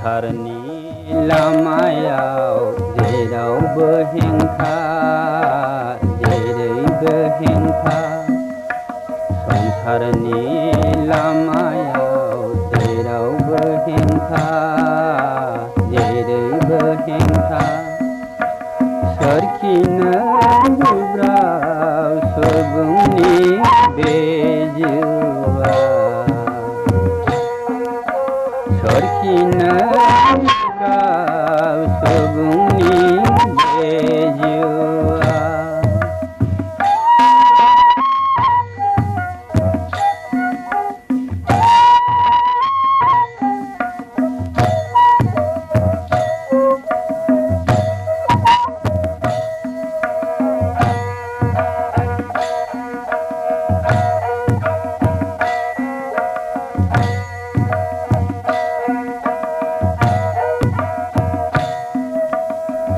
संसारनि लामायाव जेरावबो हेंथा जेरैबो हेंथा संसारनि लामायाव जेरावबो हेंथा जेरैबो हेंथा सोरखिनो गोब्राब सुबुंनि बे जिउआ सोरखिनो गोब्राब सुबुंनि बे जिउआ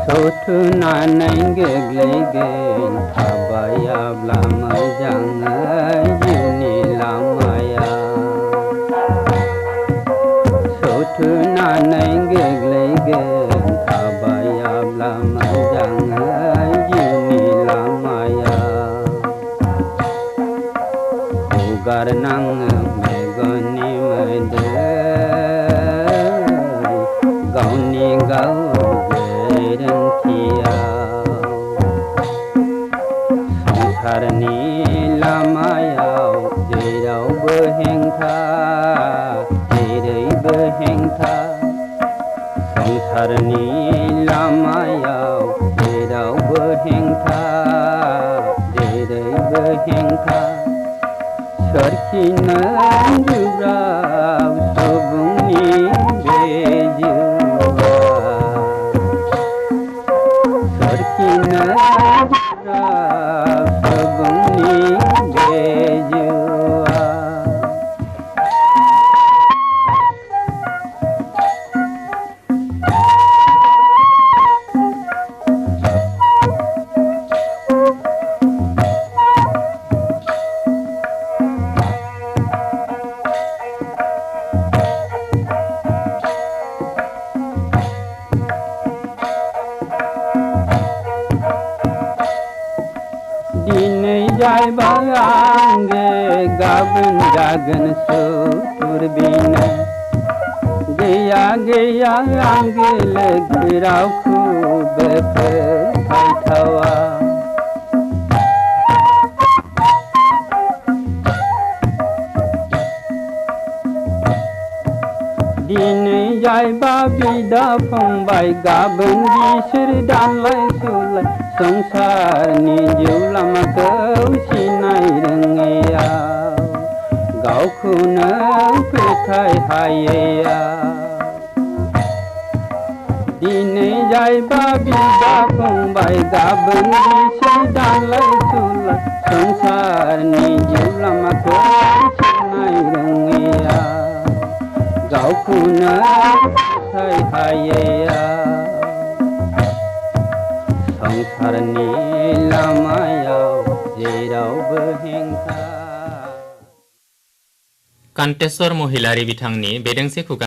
सौथुनानै गोग्लैगोन थाबायाब्ला मोजाङै जिउनि लामाया सौथुनानै गोग्लैगोन थाबायाब्ला मोजाङै जिउनि लामाया हुगारनाङो मेगननि मोदै गावनि गाव संसारनि लामायाव जेरावबो हेंथा जेरैबो हेंथा संसारनि लामायाव जेरावबो हेंथा जेरैबो हेंथा सोरखिनो गोब्राब सुबुंनि बे जिउआ सोरखिनो गोब्राब सुबुंनि बे जिउआ दिनै जायबा आंगे गाबोन जागोन सुथुर बेनो गैया गैया आंगे लोगो रावखौबो फोथायथावा दिनै जायबा बिदा फंबाय गाबोन बिसोर दानलाय सुलाय संसारनि जिउ लामाखौ सिनाय रोङैयाव गावखौनो फोथाय हायैयाव दिनै जायबा बिदा फंबाय गाबोन बिसोर दानलाय सुलाय संसारनि जिउ लामाखौ सिनाय रोङैयाव गावखौनो फोथाय हायैयाव संसारनि लामायाव जेरावबो हेंथा कान्तेश्वर महिलारि बिथांनि बेदोंसे खुगा